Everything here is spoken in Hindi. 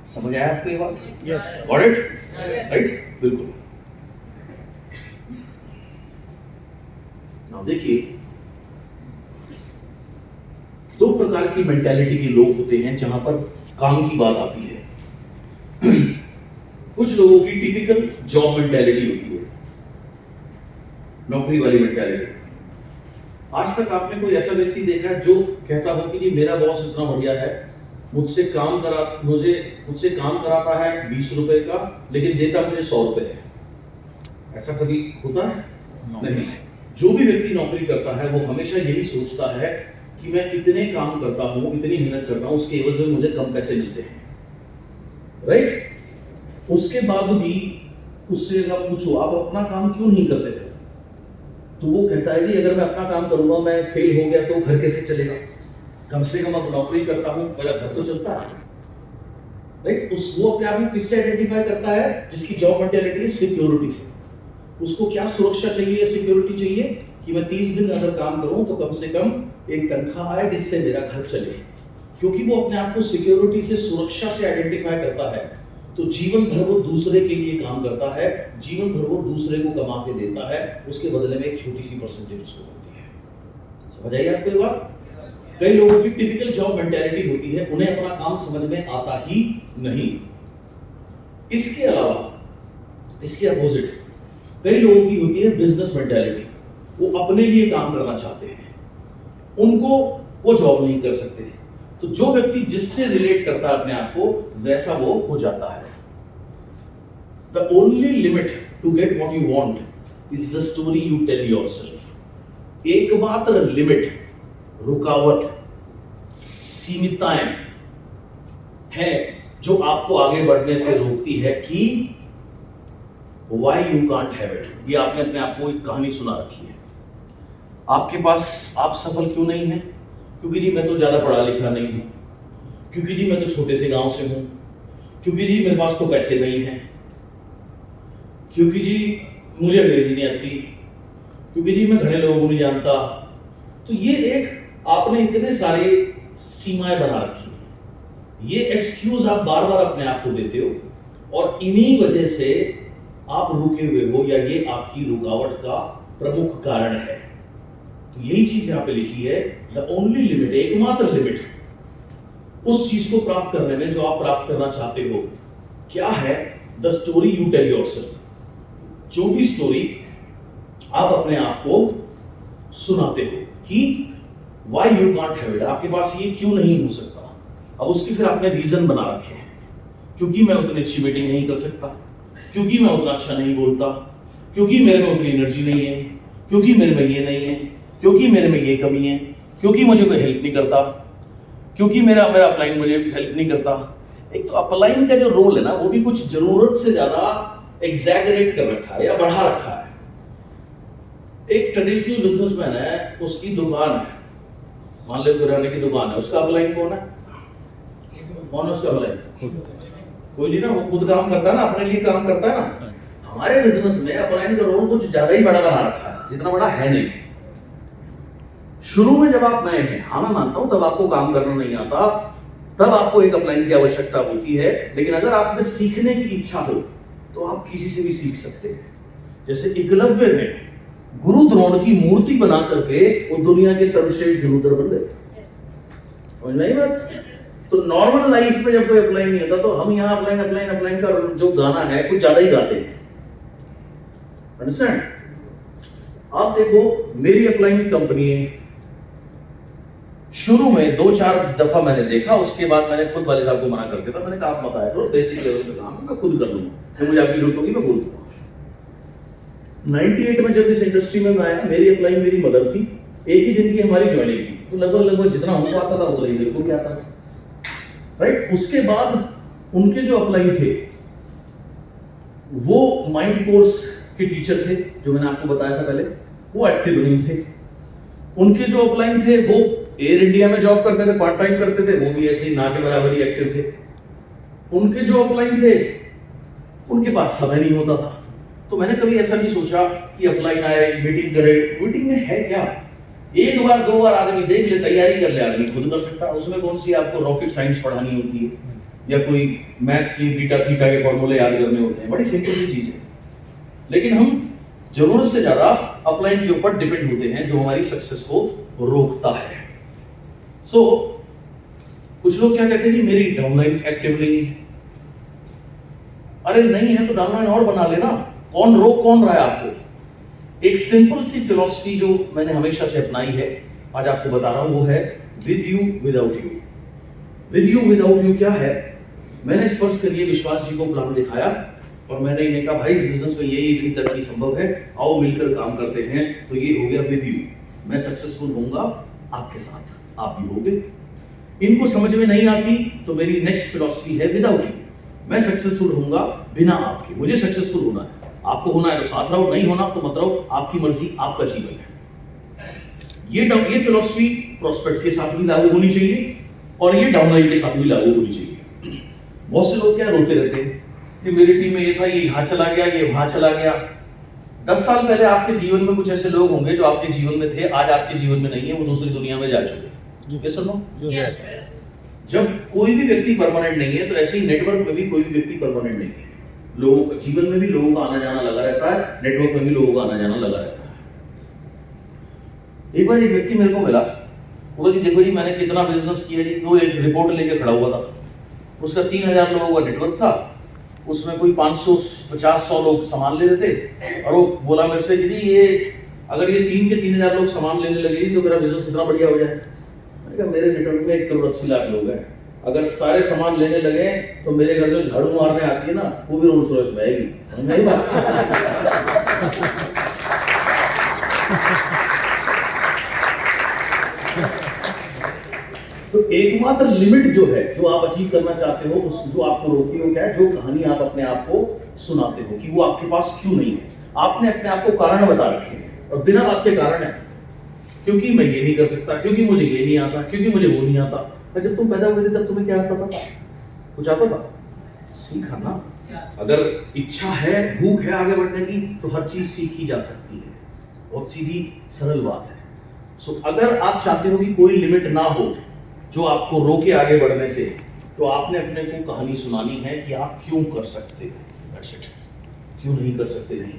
समझ आया आपको ये बात? Yes. Got it? राइट, बिल्कुल। अब देखिए, दो प्रकार की मेंटालिटी के लोग होते हैं जहां पर काम की बात आती है। कुछ लोगों की टिपिकल जॉब मेंटालिटी होती है, नौकरी वाली मेंटालिटी। आज तक आपने कोई ऐसा व्यक्ति देखा है जो कहता हो कि जी मेरा बॉस इतना बढ़िया है, मुझसे काम कराता है 20 रुपए का, लेकिन देता मुझे 100 रुपए है? ऐसा कभी होता है? नहीं। जो भी व्यक्ति नौकरी करता है वो हमेशा यही सोचता है कि मैं इतने काम करता हूं, इतनी मेहनत करता हूं, उसके एवज में मुझे कम पैसे मिलते हैं, राइट? उसके बाद भी उससे अगर पूछो आप अपना काम क्यों नहीं करते थे, तो वो कहता है कि अगर मैं अपना काम करूंगा, मैं फेल हो गया तो घर कैसे चलेगा? कम से कम अब नौकरी करता हूं, मेरा घर तो चलता है, राइट? वो अपने आप में किससे आइडेंटिफाई करता है? जिसकी जॉब मेंटालिटी है सिक्योरिटी से। उसको क्या सुरक्षा चाहिए, सिक्योरिटी चाहिए कि मैं 30 दिन अगर काम करूं तो कम से कम एक तनख्वाह आए जिससे मेरा घर चले। क्योंकि वो अपने आप को सिक्योरिटी से, सुरक्षा से आइडेंटिफाई करता है, तो जीवन भर वो दूसरे के लिए काम करता है, जीवन भर वो दूसरे को कमा के देता है, उसके बदले में एक छोटी सी परसेंटेज उसको मिलती है। समझ आई आपको ये बात? कई लोगों की टिपिकल जॉब मेंटालिटी होती है, उन्हें अपना काम समझ में आता ही नहीं। इसके अलावा, इसके अपोजिट कई लोगों की होती है बिजनेस मेंटालिटी। वो अपने लिए काम करना चाहते हैं, उनको वो जॉब नहीं कर सकते। तो जो व्यक्ति जिससे रिलेट करता है अपने आप को, वैसा वो हो जाता है। The only limit to get what you want is the story you tell yourself. एकमात्र लिमिट, रुकावट, सीमितताएं हैं जो आपको आगे बढ़ने से रोकती है कि why you can't have it। ये आपने अपने आप को एक कहानी सुना रखी है। आपके पास, आप सफल क्यों नहीं है? क्योंकि जी मैं तो ज्यादा पढ़ा लिखा नहीं हूं, क्योंकि जी मैं तो छोटे से गांव से हूं, क्योंकि जी मेरे पास तो पैसे नहीं है, क्योंकि जी मुझे अंग्रेजी नहीं आती, क्योंकि जी मैं घने लोगों को नहीं जानता। तो ये एक आपने इतने सारे सीमाएं बना रखी है, ये एक्सक्यूज आप बार बार अपने आप को देते हो, और इन्हीं वजह से आप रुके हुए हो, या ये आपकी रुकावट का प्रमुख कारण है। तो यही चीज यहां पे लिखी है, द ओनली लिमिट, एकमात्र लिमिट उस चीज को प्राप्त करने में जो आप प्राप्त करना चाहते हो, क्या है? The story you tell yourself. जो भी स्टोरी आप अपने आप को सुनाते हो कि why you can't have it, आपके पास ये क्यों नहीं हो सकता। अब उसकी फिर आपने रीजन बना रखे हैं, क्योंकि मैं उतनी अच्छी मीटिंग नहीं कर सकता, क्योंकि मैं उतना अच्छा नहीं बोलता, क्योंकि मेरे में उतनी एनर्जी नहीं है, क्योंकि मेरे में ये नहीं है, क्योंकि मेरे में ये कमी है, क्योंकि मुझे कोई हेल्प नहीं करता, क्योंकि मेरा अपलाइन मुझे हेल्प नहीं करता। एक तो अपलाइन का जो रोल है ना, वो भी कुछ जरूरत से ज्यादा एग्जैगरेट कर रखा है या बढ़ा रखा है। एक ट्रेडिशनल बिजनेसमैन है, उसकी दुकान है, मान लो किराने की दुकान है, उसका अपलाइन कौन है? कौन है उसका अपलाइन? कोई नहीं ना, वो खुद काम करता है ना, अपने लिए काम करता है ना। हमारे बिजनेस में अपलाइन का रोल कुछ ज्यादा ही बड़ा बना रखा है, जितना बड़ा है नहीं। शुरू में जब आप नए हैं, हाँ मैं मानता हूं तब आपको काम करना नहीं आता, तब आपको एक अपलाइन की आवश्यकता होती है, लेकिन अगर आप में सीखने की इच्छा हो तो आप किसी से भी सीख सकते हैं। जैसे एकलव्य ने गुरु द्रोण की मूर्ति बना करके वो दुनिया के सर्वश्रेष्ठ गुरुधर बन गए। समझ में आई बात? तो नॉर्मल लाइफ में जब कोई अपलाइन नहीं होता, तो हम यहाँ अपलाइन का जो गाना है कुछ ज्यादा ही गाते हैं। अंडरस्टैंड? आप देखो, मेरी अपलाइन कंपनी है, शुरू में 2-4 दफा मैंने देखा, उसके बाद मैंने खुद वाले साहब को मना कर दिया था। मैंने कहा आप मत आया करो, बेसिक लेवल पे काम मैं खुद कर लूंगा, जब मुझे आपकी जरूरत होगी मैं बोल दूंगा। 98 में जब इस इंडस्ट्री में मैं आया, मेरी अपलाइन मेरी मदर थी, एक ही दिन की हमारी ज्वाइनिंग की, तो लगभग जितना उनको आता था उतना ही मेरे को भी आता था, राइट? उसके बाद उनके जो अपलाइन थे वो माइंड कोर्स के टीचर थे, जो मैंने आपको बताया था पहले, वो एक्टिव नहीं थे। उनके जो अपलाइन थे वो एयर इंडिया में जॉब करते थे, पार्ट टाइम करते थे, वो भी ऐसे ही ना के बराबर ही एक्टिव थे। उनके जो अपलाइन थे उनके पास समय नहीं होता था। तो मैंने कभी ऐसा नहीं सोचा कि अपलाइन आए, मीटिंग करे। मीटिंग में है क्या? एक बार 2 बार आदमी देख ले, तैयारी कर ले, आदमी खुद कर सकता है। उसमें कौन सी आपको रॉकेट साइंस पढ़ानी होती है? या कोई मैथ्स की बीटा थीटा के फॉर्मूले याद करने होते हैं, बड़ी सिंपल सी चीज है। लेकिन हम जरूरत से ज्यादा अपलाइन के ऊपर डिपेंड होते हैं, जो हमारी सक्सेस को रोकता है। सो कुछ लोग क्या कहते हैं कि मेरी डाउनलाइन एक्टिव नहीं है। अरे नहीं है तो डाउनलाइन और बना लेना, कौन रोक कौन रहा है आपको। एक सिंपल सी फिलॉसफी जो मैंने हमेशा से अपनाई है, आज आपको बता रहा हूं, वो है with you without you. With you without you क्या है? मैंने इस फर्ज करिए विश्वास जी को प्लान दिखाया और मैंने इन्हें कहा भाई इस बिजनेस में यही इतनी तरक्की संभव है, आओ मिलकर काम करते हैं। तो ये हो गया विद यू, मैं सक्सेसफुल होऊंगा आपके साथ, आप भी होगे। इनको समझ में नहीं आती तो मेरी नेक्स्ट फिलॉसफी है विदाउट यू, मैं सक्सेसफुल होऊंगा बिना आपके। मुझे सक्सेसफुल होना है, आपको होना है तो साथ रहो, नहीं होना तो मत रहो, आपकी मर्जी, आपका जीवन है। ये फिलॉसफी प्रोस्पेक्ट के साथ भी लागू होनी चाहिए और ये डाउनलाइन के साथ भी लागू होनी चाहिए। बहुत से लोग क्या रोते रहते हैं कि मेरी टीम में ये था, ये यहाँ चला गया, ये वहां चला गया। 10 साल पहले आपके जीवन में कुछ ऐसे लोग होंगे जो आपके जीवन में थे, आज आपके जीवन में नहीं है, वो दूसरी दुनिया में जा चुके। ये सुनो, जब कोई भी व्यक्ति परमानेंट नहीं है तो ऐसे ही नेटवर्क में भी कोई भी व्यक्ति परमानेंट नहीं है। लोगों के जीवन में भी लोगों का आना जाना लगा रहता है, नेटवर्क में भी लोगों का आना जाना लगा रहता है। एक बार एक व्यक्ति मेरे को मिला, बोला जी देखो जी मैंने कितना बिजनेस किया जी। वो एक रिपोर्ट लेके खड़ा हुआ था, उसका 3000 लोगों का नेटवर्क था, उसमें कोई 550-100 लोग सामान ले रहे थे। और वो बोला मेरे से कि जी ये अगर ये 3000 लोग सामान लेने लगे तो मेरा बिजनेस कितना बढ़िया हो जाए। मैंने कहा मेरे नेटवर्क में 1,80,00,000 लोग हैं, अगर सारे सामान लेने लगे तो मेरे घर जो झाड़ू मारने आती है ना, वो भी रोल्स रॉयस में आएगी। समझ आई बात? तो एकमात्र लिमिट जो है, जो आप अचीव करना चाहते हो, उस जो आपको रोकती हो क्या है? जो कहानी आप अपने आप को सुनाते हो कि वो आपके पास क्यों नहीं है। आपने अपने आप को कारण बता रखे हैं और बिना बात के कारण है, क्योंकि मैं ये नहीं कर सकता, क्योंकि मुझे ये नहीं आता, क्योंकि मुझे वो नहीं आता। पर जब तुम पैदा हुए थे तब तुम्हें क्या आता था? कुछ आता था? सीखा ना। अगर इच्छा है, भूख है आगे बढ़ने की, तो हर चीज सीखी जा सकती है। बहुत सीधी सरल बात है। सो अगर आप चाहते हो कि कोई लिमिट ना हो जो आपको रोके आगे बढ़ने से, तो आपने अपने को कहानी सुनानी है कि आप क्यों कर सकते हो। क्यों नहीं कर सकते नहीं।